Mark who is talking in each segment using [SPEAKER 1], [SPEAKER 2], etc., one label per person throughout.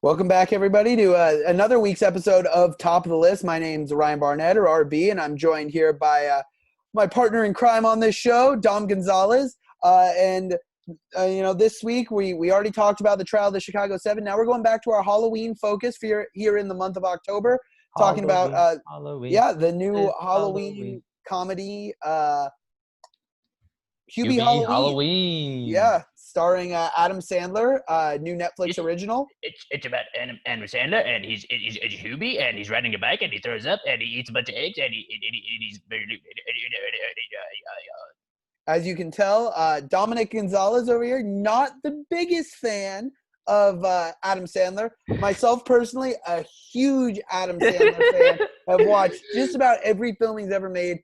[SPEAKER 1] Welcome back, everybody, to another week's episode of Top of the List. My name's Ryan Barnett, or RB, and I'm joined here by my partner in crime on this show, Dom Gonzalez. This week we already talked about the trial of the Chicago 7. Now we're going back to our Halloween focus here in the month of October, talking about the new Halloween comedy, Hubie
[SPEAKER 2] Hubie
[SPEAKER 1] Halloween.
[SPEAKER 2] Halloween.
[SPEAKER 1] Yeah, starring Adam Sandler, new Netflix original.
[SPEAKER 3] It's about Adam Sandler, and he's Hubie, and he's riding a bike, and he throws up, and he eats a bunch of eggs, and he's
[SPEAKER 1] As you can tell, Dominic Gonzalez over here, not the biggest fan of Adam Sandler. Myself personally, a huge Adam Sandler fan. I've watched just about every film he's ever made.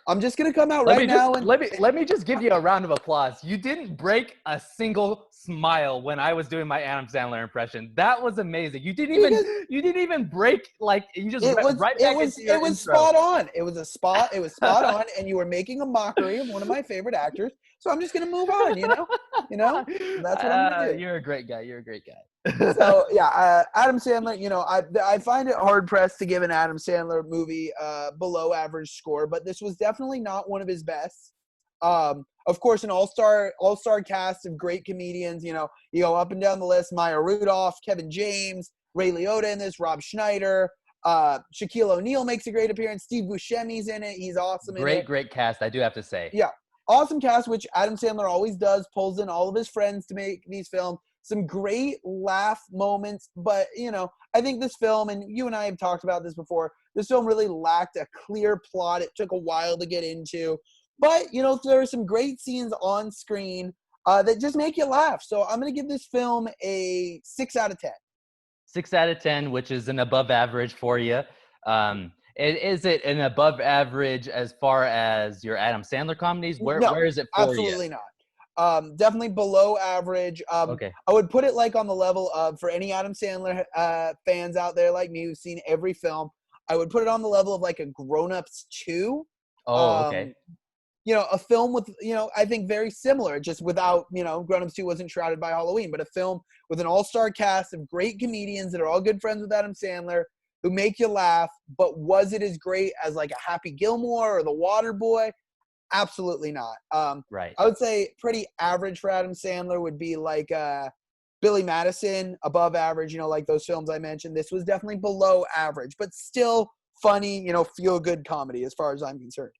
[SPEAKER 1] I'm just gonna come out now and
[SPEAKER 2] let me just give you a round of applause. You didn't break a single smile when I was doing my Adam Sandler impression. That was amazing. You didn't even break, like, you just
[SPEAKER 1] it was
[SPEAKER 2] right back into your
[SPEAKER 1] it was
[SPEAKER 2] intro.
[SPEAKER 1] spot on. It was spot on, and you were making a mockery of one of my favorite actors. So I'm just gonna move on. That's what I'm gonna do.
[SPEAKER 2] You're a great guy.
[SPEAKER 1] So yeah, Adam Sandler. I find it hard pressed to give an Adam Sandler movie below average score, but this was definitely not one of his best. Of course, an all-star cast of great comedians. You go up and down the list: Maya Rudolph, Kevin James, Ray Liotta in this, Rob Schneider, Shaquille O'Neal makes a great appearance. Steve Buscemi's in it; he's awesome.
[SPEAKER 2] Great cast, I do have to say.
[SPEAKER 1] Yeah, awesome cast, which Adam Sandler always does. Pulls in all of his friends to make these films. Some great laugh moments, but I think this film, and you and I have talked about this before, this film really lacked a clear plot. It took a while to get into, but there are some great scenes on screen that just make you laugh. So I'm going to give this film a 6 out of 10.
[SPEAKER 2] 6 out of 10, which is an above average for you. Is it an above average as far as your Adam Sandler comedies? Where is it for you?
[SPEAKER 1] Absolutely not. Definitely below average.
[SPEAKER 2] Okay.
[SPEAKER 1] I would put it like on the level of, for any Adam Sandler fans out there like me who've seen every film, I would put it on the level of like a Grown Ups 2.
[SPEAKER 2] Oh, okay.
[SPEAKER 1] A film with, I think very similar, just without, Grown Ups 2 wasn't shrouded by Halloween, but a film with an all-star cast of great comedians that are all good friends with Adam Sandler who make you laugh. But was it as great as like a Happy Gilmore or The Waterboy? Absolutely not.
[SPEAKER 2] Right.
[SPEAKER 1] I would say pretty average for Adam Sandler would be like Billy Madison, above average, like those films I mentioned. This was definitely below average, but still funny, feel-good comedy as far as I'm concerned.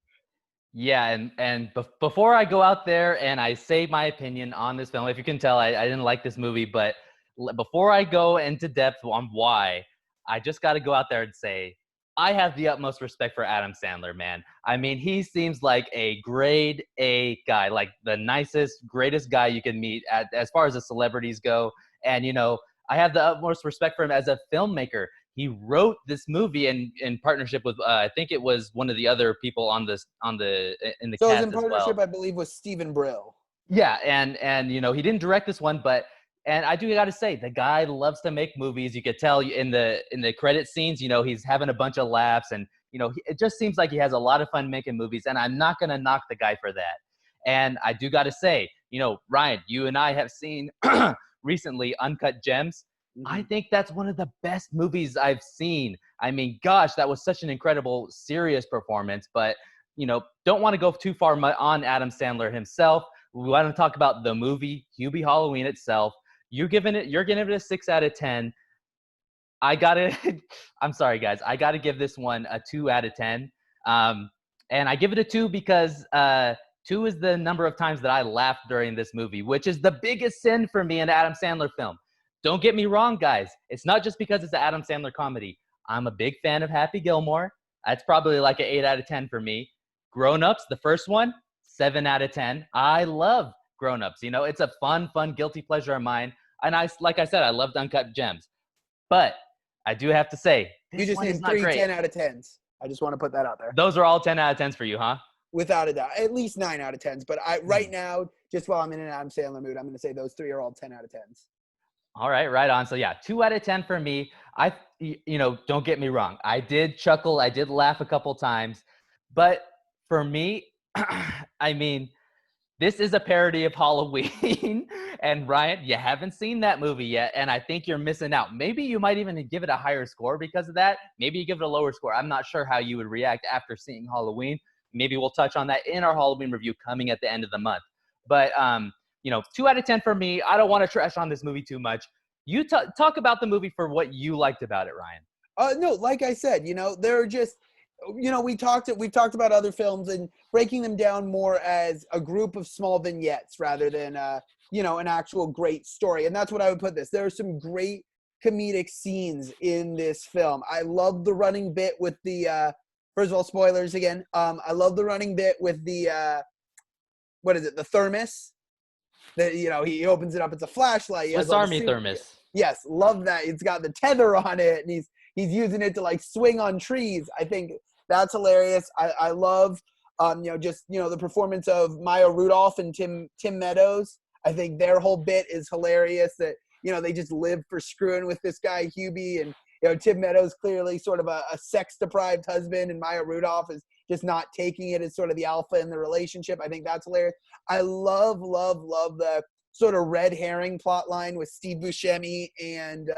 [SPEAKER 2] Yeah, and before I go out there and I say my opinion on this film, if you can tell, I didn't like this movie, but before I go into depth on why, I just got to go out there and say, I have the utmost respect for Adam Sandler, man. I mean, he seems like a grade A guy, like the nicest, greatest guy you can meet as far as the celebrities go. And, I have the utmost respect for him as a filmmaker. He wrote this movie in partnership with, I think it was one of the other people in the
[SPEAKER 1] So
[SPEAKER 2] cast
[SPEAKER 1] it was in partnership,
[SPEAKER 2] well.
[SPEAKER 1] I believe, with Stephen Brill.
[SPEAKER 2] Yeah, and he didn't direct this one, but I do got to say, the guy loves to make movies. You could tell in the credit scenes, he's having a bunch of laughs, and it just seems like he has a lot of fun making movies. And I'm not gonna knock the guy for that. And I do got to say, Ryan, you and I have seen recently Uncut Gems.
[SPEAKER 1] Mm-hmm.
[SPEAKER 2] I think that's one of the best movies I've seen. I mean, gosh, that was such an incredible, serious performance. But don't want to go too far on Adam Sandler himself. We want to talk about the movie Hubie Halloween itself. You're giving it a 6 out of 10. I'm sorry, guys. I got to give this one a 2 out of 10. And I give it a 2 because 2 is the number of times that I laughed during this movie, which is the biggest sin for me in an Adam Sandler film. Don't get me wrong, guys. It's not just because it's an Adam Sandler comedy. I'm a big fan of Happy Gilmore. That's probably like an 8 out of 10 for me. Grown Ups, the first one, 7 out of 10. I love Grown Ups. It's a fun guilty pleasure of mine. And like I said, I loved Uncut Gems. But I do have to say,
[SPEAKER 1] you just named 3 10 out of 10s. I just want to put that out there.
[SPEAKER 2] Those are all 10 out of 10s for you, huh?
[SPEAKER 1] Without a doubt. At least 9 out of 10s. But right now, just while I'm in an Adam Sandler mood, I'm going to say those 3 are all 10 out of 10s.
[SPEAKER 2] All right, right on. So yeah, 2 out of 10 for me. Don't get me wrong. I did chuckle. I did laugh a couple times. But for me, I mean, This is a parody of Halloween. And Ryan, you haven't seen that movie yet, and I think you're missing out. Maybe you might even give it a higher score because of that. Maybe you give it a lower score. I'm not sure how you would react after seeing Halloween. Maybe we'll touch on that in our Halloween review coming at the end of the month. But 2 out of 10 for me. I don't want to trash on this movie too much. You talk about the movie for what you liked about it, Ryan.
[SPEAKER 1] No, like I said, there are just, we've talked about other films and breaking them down more as a group of small vignettes rather than, an actual great story. And that's what I would put this. There are some great comedic scenes in this film. I love the running bit with the, first of all, spoilers again. I love the running bit with the, what is it? The thermos. That he opens it up. It's a flashlight.
[SPEAKER 2] Swiss Army thermos.
[SPEAKER 1] Yes, love that. It's got the tether on it, and he's using it to like swing on trees. I think that's hilarious. I love, the performance of Maya Rudolph and Tim Meadows. I think their whole bit is hilarious. That they just live for screwing with this guy Hubie, and Tim Meadows clearly sort of a sex deprived husband, and Maya Rudolph is just not taking it as sort of the alpha in the relationship. I think that's hilarious. I love the sort of red herring plot line with Steve Buscemi and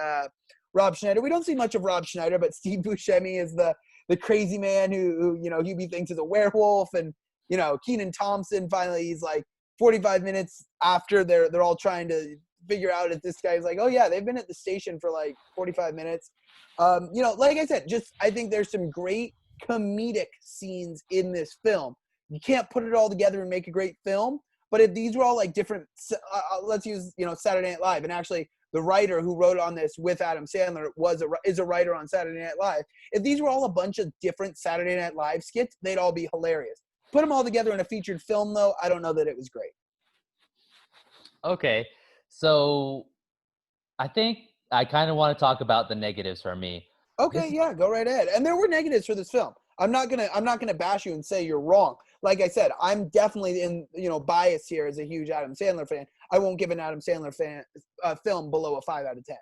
[SPEAKER 1] Rob Schneider. We don't see much of Rob Schneider, but Steve Buscemi is the crazy man who Hubie thinks is a werewolf. And, Kenan Thompson, finally, he's like 45 minutes after they're all trying to figure out if this guy's like, oh yeah, they've been at the station for like 45 minutes. Like I said, I think there's some great comedic scenes in this film. You can't put it all together and make a great film, but if these were all like different, let's use Saturday Night Live, and actually the writer who wrote on this with Adam Sandler is a writer on Saturday Night Live. If these were all a bunch of different Saturday Night Live skits, they'd all be hilarious. Put them all together in a featured film, though, I don't know that it was great.
[SPEAKER 2] Okay, so I think I kind of want to talk about the negatives for me.
[SPEAKER 1] Okay, yeah, go right ahead. And there were negatives for this film. I'm not gonna bash you and say you're wrong. Like I said, I'm definitely in bias here as a huge Adam Sandler fan. I won't give an Adam Sandler film below a 5 out of 10.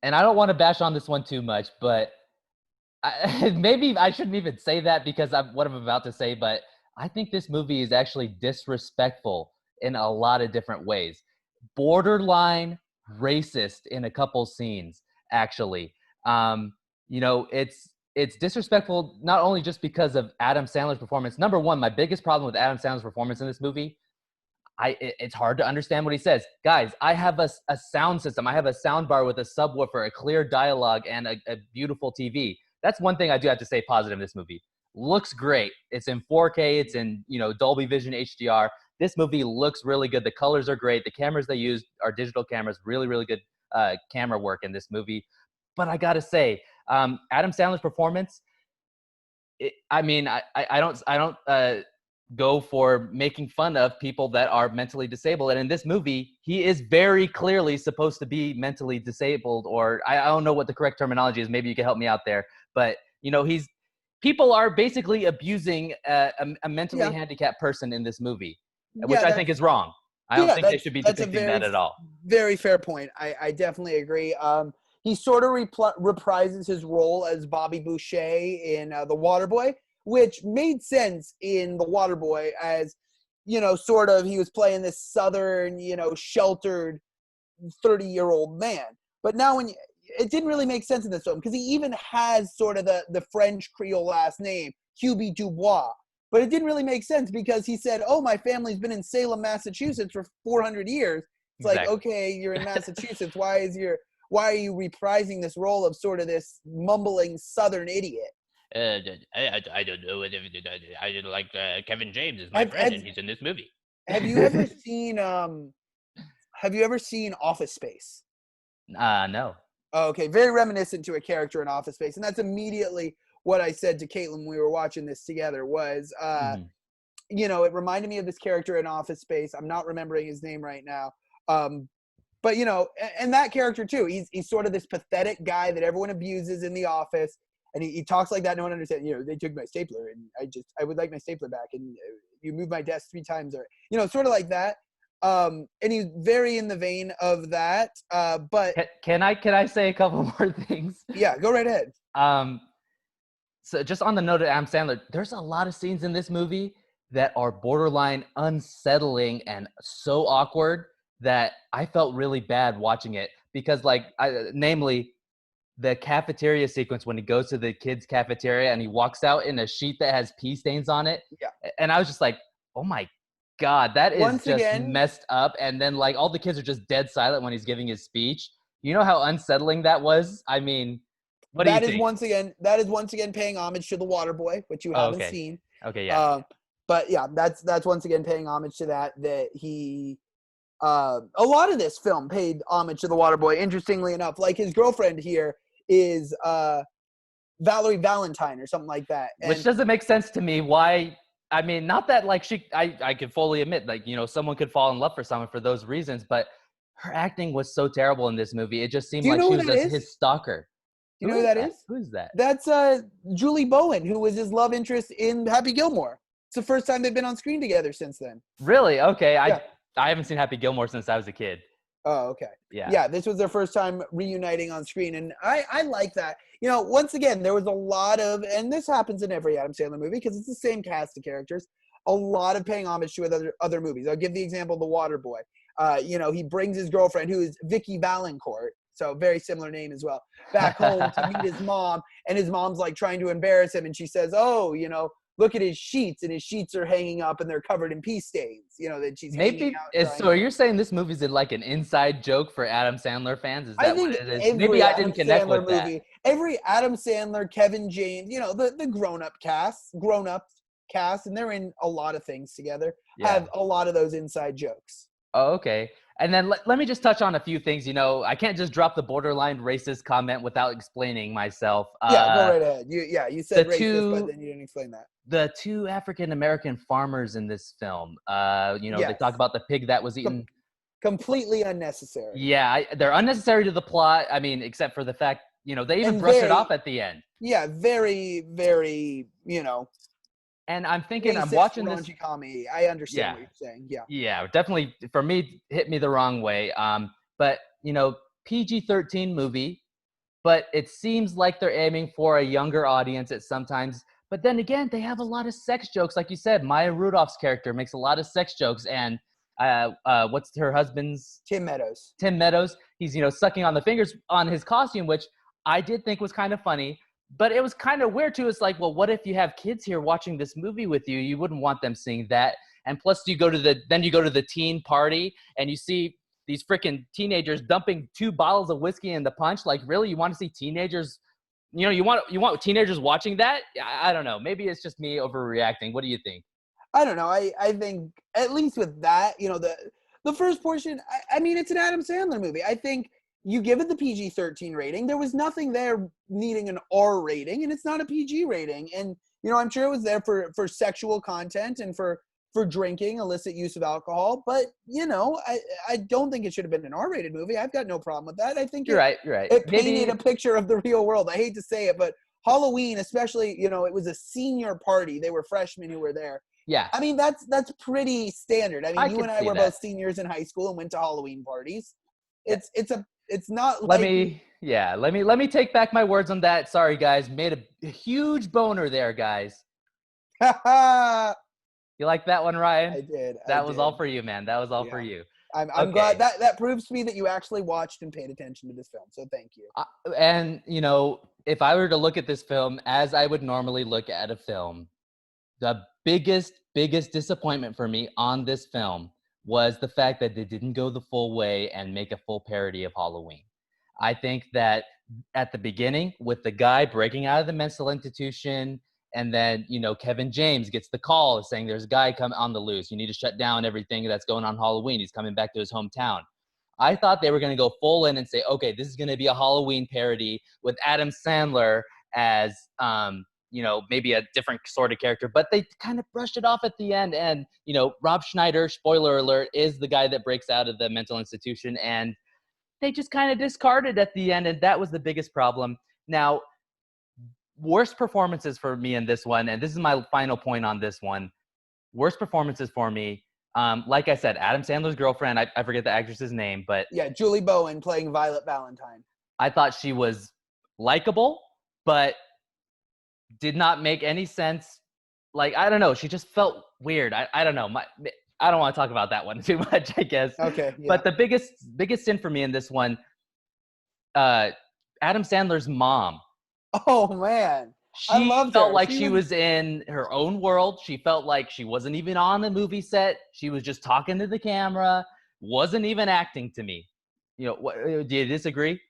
[SPEAKER 2] And I don't want to bash on this one too much, but maybe I shouldn't even say that because of what I'm about to say. But I think this movie is actually disrespectful in a lot of different ways. Borderline racist in a couple scenes, actually. It's disrespectful not only just because of Adam Sandler's performance. Number one, my biggest problem with Adam Sandler's performance in this movie, it's hard to understand what he says. Guys, I have a sound system. I have a sound bar with a subwoofer, a clear dialogue, and a beautiful TV. That's one thing I do have to say positive in this movie. Looks great. It's in 4K. It's in Dolby Vision HDR. This movie looks really good. The colors are great. The cameras they used are digital cameras. Really, really good camera work in this movie. But I gotta say, Adam Sandler's performance. I don't go for making fun of people that are mentally disabled, and in this movie, he is very clearly supposed to be mentally disabled, or I don't know what the correct terminology is. Maybe you can help me out there. But people are basically abusing a mentally handicapped person in this movie, which I think is wrong. I don't think they should be depicting that at all.
[SPEAKER 1] Very fair point. I definitely agree. He sort of reprises his role as Bobby Boucher in The Waterboy, which made sense in The Waterboy as, sort of he was playing this southern, sheltered 30-year-old man. But now it didn't really make sense in this film because he even has sort of the French Creole last name, Hubie Dubois. But it didn't really make sense because he said, oh, my family's been in Salem, Massachusetts for 400 years. It's exactly. Like, okay, you're in Massachusetts. Why are you reprising this role of sort of this mumbling Southern idiot?
[SPEAKER 3] I don't know. I didn't like Kevin James is my friend, and he's in this movie.
[SPEAKER 1] Have you ever seen Office Space?
[SPEAKER 2] No.
[SPEAKER 1] Okay, very reminiscent to a character in Office Space, and that's immediately what I said to Caitlin when we were watching this together. Was it reminded me of this character in Office Space. I'm not remembering his name right now. But, and that character, too, he's sort of this pathetic guy that everyone abuses in the office. And he talks like that. No one understands. They took my stapler and I would like my stapler back. And you moved my desk 3 times or, sort of like that. And he's very in the vein of that. But
[SPEAKER 2] can I say a couple more things?
[SPEAKER 1] Yeah, go right ahead.
[SPEAKER 2] So just on the note of Adam Sandler, there's a lot of scenes in this movie that are borderline unsettling and so awkward that I felt really bad watching it because, like, namely the cafeteria sequence when he goes to the kids' cafeteria and he walks out in a sheet that has pee stains on it.
[SPEAKER 1] Yeah.
[SPEAKER 2] And I was just like, oh my God, that is
[SPEAKER 1] Once
[SPEAKER 2] just
[SPEAKER 1] again-
[SPEAKER 2] messed up. And then, like, all the kids are just dead silent when he's giving his speech. You know how unsettling that was? I mean, what do you
[SPEAKER 1] That is
[SPEAKER 2] think?
[SPEAKER 1] once again paying homage to the Waterboy, which you
[SPEAKER 2] Oh,
[SPEAKER 1] haven't
[SPEAKER 2] okay.
[SPEAKER 1] seen.
[SPEAKER 2] Okay, yeah.
[SPEAKER 1] But yeah, that's once again paying homage to that he a lot of this film paid homage to the Waterboy. Interestingly enough, like his girlfriend here is Valerie Valentine or something like that. And
[SPEAKER 2] Which doesn't make sense to me. Why? I mean, not that like I could fully admit, like, you know, someone could fall in love for someone for those reasons, but her acting was so terrible in this movie. It just seemed
[SPEAKER 1] Do you
[SPEAKER 2] like
[SPEAKER 1] know
[SPEAKER 2] she
[SPEAKER 1] who
[SPEAKER 2] was
[SPEAKER 1] that
[SPEAKER 2] just
[SPEAKER 1] is?
[SPEAKER 2] his stalker.
[SPEAKER 1] Do you know who that is?
[SPEAKER 2] Who is that?
[SPEAKER 1] That's Julie Bowen, who was his love interest in Happy Gilmore. It's the first time they've been on screen together since then.
[SPEAKER 2] Really? Okay.
[SPEAKER 1] Yeah.
[SPEAKER 2] I haven't seen Happy Gilmore since I was a kid.
[SPEAKER 1] Oh, okay.
[SPEAKER 2] Yeah.
[SPEAKER 1] Yeah, this was their first time reuniting on screen, and I like that. You know, once again, there was a lot of, and this happens in every Adam Sandler movie because it's the same cast of characters, a lot of paying homage to other movies. I'll give the example of The Waterboy. You know, he brings his girlfriend, who is Vicky Valancourt, so very similar name as well, back home to meet his mom, and his mom's like trying to embarrass him, and she says, "Oh, you know, look at his sheets, and his sheets are hanging up, and they're covered in pee stains." You know, that she's
[SPEAKER 2] Maybe. So you're saying this movie's like an inside joke for Adam Sandler fans? Is that
[SPEAKER 1] I think
[SPEAKER 2] what it is?
[SPEAKER 1] every
[SPEAKER 2] Maybe I
[SPEAKER 1] Adam
[SPEAKER 2] didn't connect
[SPEAKER 1] Sandler
[SPEAKER 2] with that.
[SPEAKER 1] movie, every Adam Sandler, Kevin James, you know, the grown-up cast, and they're in a lot of things together, have a lot of those inside jokes.
[SPEAKER 2] Oh, okay. And then let me just touch on a few things. You know, I can't just drop the borderline racist comment without explaining myself.
[SPEAKER 1] Yeah, go right ahead. You said racist, but then you didn't explain that.
[SPEAKER 2] The two African-American farmers in this film, you know, they
[SPEAKER 1] Yes.
[SPEAKER 2] talk about the pig that was eaten.
[SPEAKER 1] Completely unnecessary.
[SPEAKER 2] Yeah, they're unnecessary to the plot. I mean, except for the fact, you know, they even
[SPEAKER 1] And
[SPEAKER 2] brush it
[SPEAKER 1] very-
[SPEAKER 2] off at the end.
[SPEAKER 1] Yeah, very, very, you know,
[SPEAKER 2] And I'm thinking, I'm
[SPEAKER 1] racist
[SPEAKER 2] watching this.
[SPEAKER 1] raunchy comedy. I understand
[SPEAKER 2] Yeah.
[SPEAKER 1] what you're saying. Yeah.
[SPEAKER 2] Yeah, definitely for me, hit me the wrong way. But you know, PG-13 movie, but it seems like they're aiming for a younger audience at sometimes. But then again, they have a lot of sex jokes, like you said. Maya Rudolph's character makes a lot of sex jokes, and what's her husband's?
[SPEAKER 1] Tim Meadows.
[SPEAKER 2] Tim Meadows. He's, you know, sucking on the fingers on his costume, which I did think was kind of funny. But it was kind of weird too. It's like, well, what if you have kids here watching this movie with you? You wouldn't want them seeing that. And plus, you go to the teen party and you see these freaking teenagers dumping 2 bottles of whiskey in the punch. Like, really, you want to see teenagers? You know, you want teenagers watching that? I don't know. Maybe it's just me overreacting. What do you think?
[SPEAKER 1] I don't know. I think at least with that, you know, the first portion, I mean, it's an Adam Sandler movie. I think you give it the PG-13 rating. There was nothing there needing an R rating, and it's not a PG rating. And, you know, I'm sure it was there for sexual content and for drinking, illicit use of alcohol. But, you know, I don't think it should have been an R-rated movie. I've got no problem with that. I think
[SPEAKER 2] You're right.
[SPEAKER 1] it painted a picture of the real world. I hate to say it, but Halloween, especially, you know, it was a senior party. They were freshmen who were there.
[SPEAKER 2] Yeah.
[SPEAKER 1] I mean, that's pretty standard. I mean, you
[SPEAKER 2] can
[SPEAKER 1] and I
[SPEAKER 2] see
[SPEAKER 1] were
[SPEAKER 2] that.
[SPEAKER 1] both seniors in high school and went to Halloween parties. It's not
[SPEAKER 2] Let
[SPEAKER 1] like
[SPEAKER 2] me take back my words on that. Sorry, guys. Made a huge boner there, guys.
[SPEAKER 1] I
[SPEAKER 2] You like that one, Ryan?
[SPEAKER 1] did.
[SPEAKER 2] That was all for you, man. That was all for
[SPEAKER 1] Yeah.
[SPEAKER 2] you.
[SPEAKER 1] I'm glad that proves to me that you actually watched and paid attention to this film. So thank you.
[SPEAKER 2] And, you know, if I were to look at this film as I would normally look at a film, the biggest disappointment for me on this film was the fact that they didn't go the full way and make a full parody of Halloween. I think that at the beginning, with the guy breaking out of the mental institution, and then, you know, Kevin James gets the call saying there's a guy come on the loose. You need to shut down everything that's going on Halloween. He's coming back to his hometown. I thought they were going to go full in and say, okay, this is going to be a Halloween parody with Adam Sandler as, you know, maybe a different sort of character. But they kind of brushed it off at the end. And, you know, Rob Schneider, spoiler alert, is the guy that breaks out of the mental institution. And they just kind of discarded at the end. And that was the biggest problem. Now, worst performances for me in this one, and this is my final point on this one, worst performances for me, like I said, Adam Sandler's girlfriend, I forget the actress's name, but
[SPEAKER 1] Yeah, Julie Bowen playing Violet Valentine.
[SPEAKER 2] I thought she was likable, but did not make any sense like, I don't know. She just felt weird. I don't know. I don't want to talk about that one too much, I guess.
[SPEAKER 1] Okay, yeah.
[SPEAKER 2] But the biggest sin for me in this one, Adam Sandler's mom.
[SPEAKER 1] Oh man, I
[SPEAKER 2] She
[SPEAKER 1] loved
[SPEAKER 2] felt
[SPEAKER 1] her.
[SPEAKER 2] like
[SPEAKER 1] She
[SPEAKER 2] she was in her own world. She felt like she wasn't even on the movie set. She was just talking to the camera, wasn't even acting to me. Do you disagree?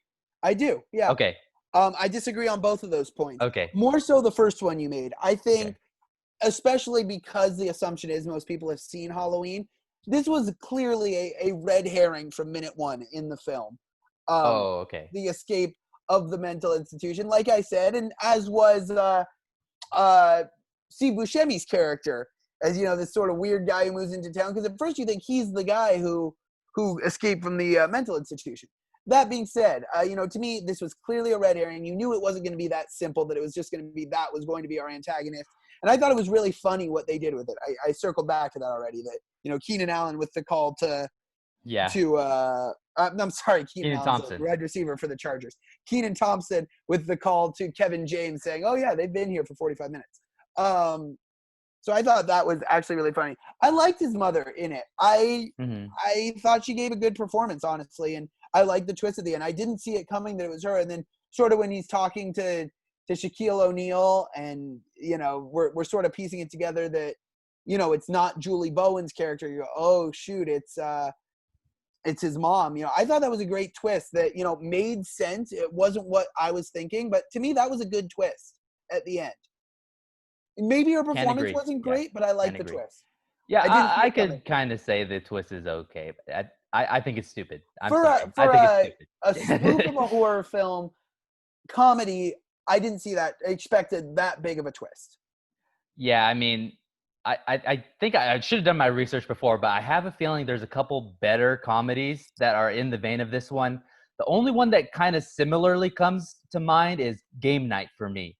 [SPEAKER 1] I do. Yeah.
[SPEAKER 2] Okay.
[SPEAKER 1] I disagree on both of those points.
[SPEAKER 2] Okay.
[SPEAKER 1] More so the first one you made. I think,
[SPEAKER 2] Okay.
[SPEAKER 1] especially because the assumption is most people have seen Halloween, this was clearly a red herring from minute one in the film.
[SPEAKER 2] Okay.
[SPEAKER 1] The escape of the mental institution, like I said, and as was Steve Buscemi's character, as this sort of weird guy who moves into town. Because at first you think he's the guy who escaped from the mental institution. That being said, to me, this was clearly a red herring. You knew it wasn't going to be that simple, that it was just going to be that was going to be our antagonist. And I thought it was really funny what they did with it. I circled back to that already, that, Keenan Allen with the call I'm sorry, Keenan Allen's
[SPEAKER 2] Thompson,
[SPEAKER 1] wide receiver for the Chargers. Keenan Thompson with the call to Kevin James saying, oh, yeah, they've been here for 45 minutes. So I thought that was actually really funny. I liked his mother in it. I thought she gave a good performance, honestly, and I liked the twist at the end. I didn't see it coming that it was her, and then sort of when he's talking to Shaquille O'Neal, and we're sort of piecing it together that it's not Julie Bowen's character. You go, oh shoot, it's his mom. I thought that was a great twist that made sense. It wasn't what I was thinking, but to me that was a good twist at the end. Maybe her performance wasn't great, but I like the twist.
[SPEAKER 2] Yeah, I could kind of say the twist is okay, but I think it's stupid. I think it's stupid.
[SPEAKER 1] A spoof of a horror film comedy, I didn't see that. I expected that big of a twist.
[SPEAKER 2] Yeah, I mean, I think I should have done my research before, but I have a feeling there's a couple better comedies that are in the vein of this one. The only one that kind of similarly comes to mind is Game Night for me.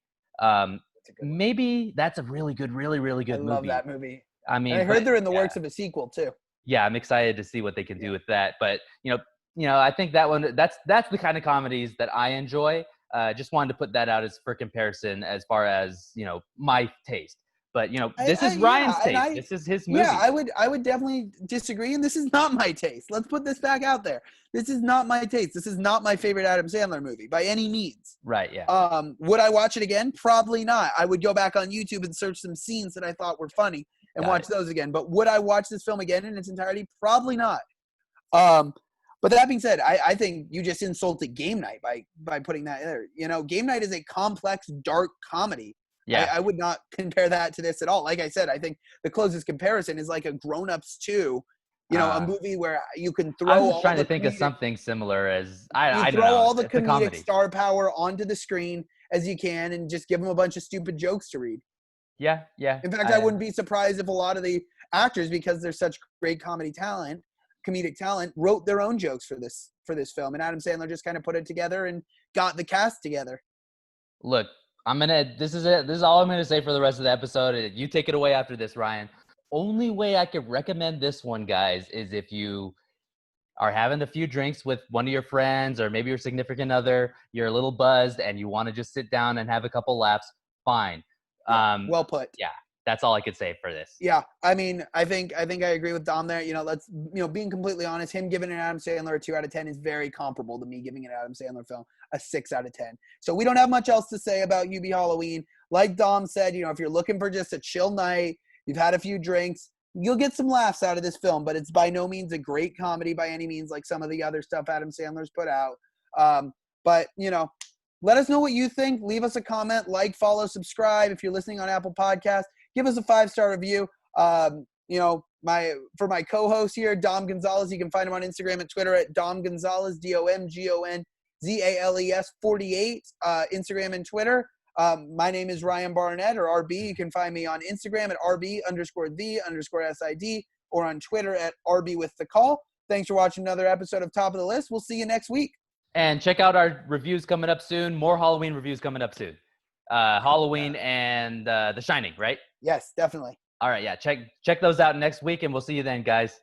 [SPEAKER 2] Maybe that's a really good movie. I
[SPEAKER 1] love that movie.
[SPEAKER 2] I mean,
[SPEAKER 1] and I heard they're in the works of a sequel too.
[SPEAKER 2] Yeah, I'm excited to see what they can do with that. But I think that one that's the kind of comedies that I enjoy. Just wanted to put that out as for comparison as far as my taste. But this is Ryan's taste. This is his movie.
[SPEAKER 1] Yeah, I would definitely disagree, and this is not my taste. Let's put this back out there. This is not my taste. This is not my favorite Adam Sandler movie by any means.
[SPEAKER 2] Right, yeah.
[SPEAKER 1] Would I watch it again? Probably not. I would go back on YouTube and search some scenes that I thought were funny and watch those again. But would I watch this film again in its entirety? Probably not. But that being said, I think you just insulted Game Night by putting that in there. Game Night is a complex, dark comedy.
[SPEAKER 2] Yeah.
[SPEAKER 1] I would not compare that to this at all. Like I said, I think the closest comparison is like a Grown Ups 2, a movie where you can throw.
[SPEAKER 2] I was trying to think of something similar as I
[SPEAKER 1] throw
[SPEAKER 2] don't know,
[SPEAKER 1] all the comedic star power onto the screen as you can, and just give them a bunch of stupid jokes to read.
[SPEAKER 2] Yeah.
[SPEAKER 1] In fact, I wouldn't be surprised if a lot of the actors, because they're such great comedic talent, wrote their own jokes for this film, and Adam Sandler just kind of put it together and got the cast together.
[SPEAKER 2] Look. This is it. This is all I'm gonna say for the rest of the episode. You take it away after this, Ryan. Only way I could recommend this one, guys, is if you are having a few drinks with one of your friends or maybe your significant other, you're a little buzzed and you want to just sit down and have a couple laughs, fine.
[SPEAKER 1] Well put.
[SPEAKER 2] Yeah, that's all I could say for this.
[SPEAKER 1] Yeah, I mean, I think I agree with Dom there. Let's being completely honest, him giving an Adam Sandler a 2 out of 10 is very comparable to me giving an Adam Sandler film a 6 out of 10. So we don't have much else to say about Hubie Halloween. Like Dom said, if you're looking for just a chill night, you've had a few drinks, you'll get some laughs out of this film, but it's by no means a great comedy by any means like some of the other stuff Adam Sandler's put out. But let us know what you think. Leave us a comment, follow, subscribe. If you're listening on Apple Podcasts, give us a 5-star review. For my co-host here, Dom Gonzalez, you can find him on Instagram and Twitter at Dom Gonzalez, DOMGONZALES 48, Instagram and Twitter. My name is Ryan Barnett, or RB. You can find me on Instagram at RB_the_SID, or on Twitter at RB with the call. Thanks for watching another episode of Top of the List. We'll see you next week.
[SPEAKER 2] And check out our reviews coming up soon. More Halloween reviews coming up soon. Halloween and The Shining, right?
[SPEAKER 1] Yes, definitely.
[SPEAKER 2] All right, yeah. Check those out next week, and we'll see you then, guys.